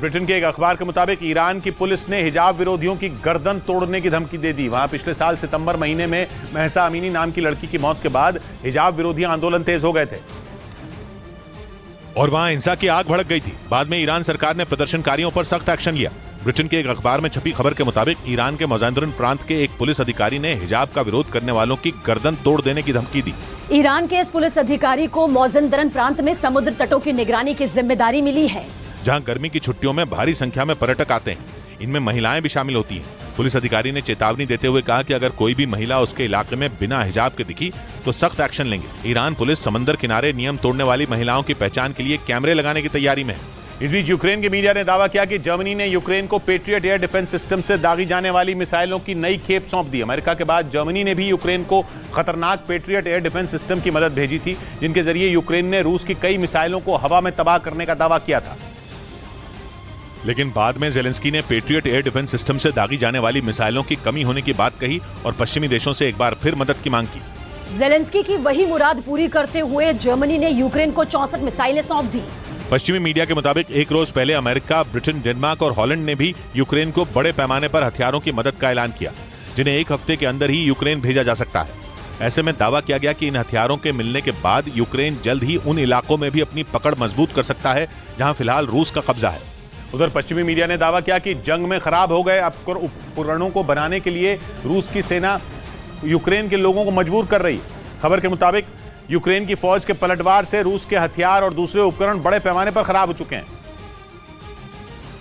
Britain के एक अखबार के मुताबिक ईरान की पुलिस ने हिजाब विरोधियों की गर्दन तोड़ने की धमकी दे दी। वहां पिछले साल सितंबर महीने में महसा अमीनी नाम की लड़की की मौत के बाद हिजाब विरोधी आंदोलन तेज हो गए थे और वहां हिंसा की आग भड़क गई थी। बाद में ईरान सरकार ने प्रदर्शनकारियों पर सख्त एक्शन लिया। ब्रिटेन के एक अखबार में छपी खबर के मुताबिक ईरान के मज़ांदरन प्रांत के एक पुलिस अधिकारी ने हिजाब का विरोध करने वालों की गर्दन तोड़ देने की धमकी दी। ईरान के इस पुलिस अधिकारी को मज़ांदरन प्रांत में समुद्र तटों की निगरानी की जिम्मेदारी मिली है, जहां गर्मी की छुट्टियों में भारी संख्या में पर्यटक आते हैं। इनमें महिलाएं भी शामिल होती हैं। पुलिस अधिकारी ने चेतावनी देते हुए कहा कि अगर कोई भी महिला उसके इलाके में बिना हिजाब के दिखी तो सख्त एक्शन लेंगे। ईरान पुलिस समंदर किनारे नियम तोड़ने वाली महिलाओं की पहचान के लिए कैमरे लगाने की तैयारी में है। इस बीच यूक्रेन के मीडिया ने दावा किया कि जर्मनी ने यूक्रेन को पेट्रियट एयर डिफेंस सिस्टम से दागी जाने वाली मिसाइलों की नई खेप सौंप दी। अमेरिका के बाद जर्मनी ने भी यूक्रेन को खतरनाक पेट्रियट एयर डिफेंस सिस्टम की मदद भेजी थी, जिनके जरिए यूक्रेन ने रूस की कई मिसाइलों को हवा में तबाह करने का दावा किया था। लेकिन बाद में ज़ेलेंस्की ने पेट्रियट एयर डिफेंस सिस्टम से दागी जाने वाली मिसाइलों की कमी होने की बात कही और पश्चिमी देशों से एक बार फिर मदद की मांग की। ज़ेलेंस्की की वही मुराद पूरी करते हुए जर्मनी ने यूक्रेन को 64 मिसाइलें सौंप दी। पश्चिमी मीडिया के मुताबिक एक रोज पहले अमेरिका, ब्रिटेन, डेनमार्क और हॉलैंड ने भी यूक्रेन को बड़े पैमाने पर हथियारों की मदद का ऐलान किया, जिन्हें एक हफ्ते के अंदर ही यूक्रेन भेजा जा सकता है। ऐसे में दावा किया गया कि इन हथियारों के मिलने के बाद यूक्रेन जल्द ही उन इलाकों में भी अपनी पकड़ मजबूत कर सकता है जहां फिलहाल रूस का कब्जा है। उधर पश्चिमी मीडिया ने दावा किया कि जंग में खराब हो गए उपकरणों को बनाने के लिए रूस की सेना यूक्रेन के लोगों को मजबूर कर रही है। खबर के मुताबिक यूक्रेन की फौज के पलटवार से रूस के हथियार और दूसरे उपकरण बड़े पैमाने पर खराब हो चुके हैं।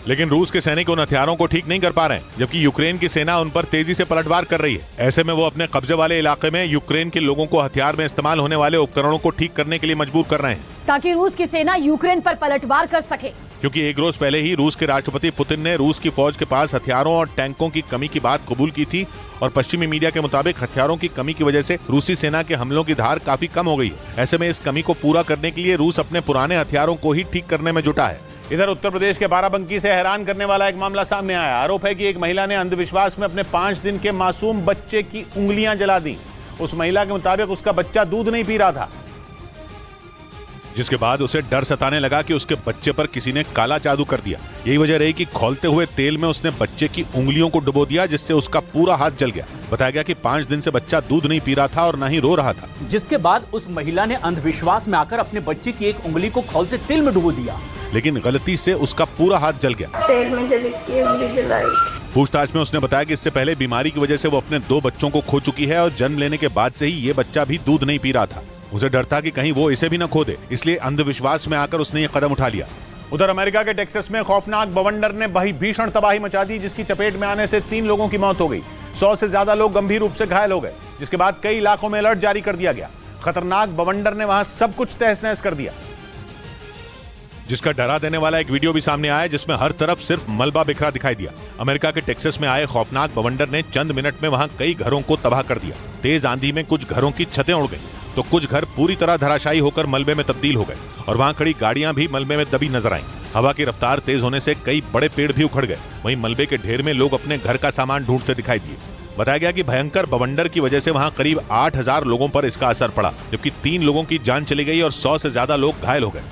लेकिन रूस के सैनिक उन हथियारों को ठीक नहीं कर पा रहे हैं, जबकि यूक्रेन की सेना उन पर तेजी से पलटवार कर रही है। ऐसे में वो अपने कब्जे वाले इलाके में यूक्रेन के लोगों को हथियार में इस्तेमाल होने वाले उपकरणों को ठीक करने के लिए मजबूर कर रहे हैं, ताकि रूस की सेना यूक्रेन पर पलटवार कर सके। क्योंकि एक रोज पहले ही रूस के राष्ट्रपति पुतिन ने रूस की फौज के पास हथियारों और टैंकों की कमी की बात कबूल की थी और पश्चिमी मीडिया के मुताबिक हथियारों की कमी की वजह से रूसी सेना के हमलों की धार काफी कम हो गई है। ऐसे में इस कमी को पूरा करने के लिए रूस अपने पुराने हथियारों को ही ठीक करने में जुटा है। इधर उत्तर प्रदेश के बाराबंकी से हैरान करने वाला एक मामला सामने आया। आरोप है कि एक महिला ने अंधविश्वास में अपने 5 दिन के मासूम बच्चे की उंगलियां जला दी। उस महिला के मुताबिक उसका बच्चा दूध नहीं पी रहा था, जिसके बाद उसे डर सताने लगा कि उसके बच्चे पर किसी ने काला जादू कर दिया। यही वजह रही कि खौलते हुए तेल में उसने बच्चे की उंगलियों को डुबो दिया, जिससे उसका पूरा हाथ जल गया। बताया गया कि 5 दिन से बच्चा दूध नहीं पी रहा था और न ही रो रहा था। जिसके बाद उस महिला ने अंधविश्वास में आकर अपने बच्चे की एक उंगली को खौलते तेल में डुबो दिया, लेकिन गलती से उसका पूरा हाथ जल गया। तेल में जब इसकी उंगली जलाई। पूछताछ में उसने बताया कि इससे पहले बीमारी की वजह से वो अपने 2 बच्चों को खो चुकी है और जन्म लेने के बाद से ही ये बच्चा भी दूध नहीं पी रहा था। उसे डर था कि कहीं वो इसे भी न खो दे, इसलिए अंधविश्वास में आकर उसने ये कदम उठा लिया। उधर अमेरिका के टेक्सास में खौफनाक बवंडर ने भीषण तबाही मचा दी, जिसकी चपेट में आने से 3 लोगों की मौत हो गई। 100 से ज्यादा लोग गंभीर रूप से घायल हो गए, जिसके बाद कई इलाकों में अलर्ट जारी कर दिया गया। खतरनाक बवंडर ने वहां सब कुछ तहस नहस कर दिया, जिसका डरा देने वाला एक वीडियो भी सामने आया, जिसमें हर तरफ सिर्फ मलबा बिखरा दिखाई दिया। अमेरिका के टेक्सास में आए खौफनाक बवंडर ने चंद मिनट में वहां कई घरों को तबाह कर दिया। तेज आंधी में कुछ घरों की छतें उड़ गई तो कुछ घर पूरी तरह धराशायी होकर मलबे में तब्दील हो गए और वहां खड़ी गाड़ियां भी मलबे में दबी नजर आईं। हवा की रफ्तार तेज होने से कई बड़े पेड़ भी उखड़ गए। वहीं मलबे के ढेर में लोग अपने घर का सामान ढूंढते दिखाई दिए। बताया गया कि भयंकर बवंडर की वजह से वहां करीब 8000 लोगों पर इसका असर पड़ा, जबकि 3 लोगों की जान चली गई और 100 से ज्यादा लोग घायल हो गए।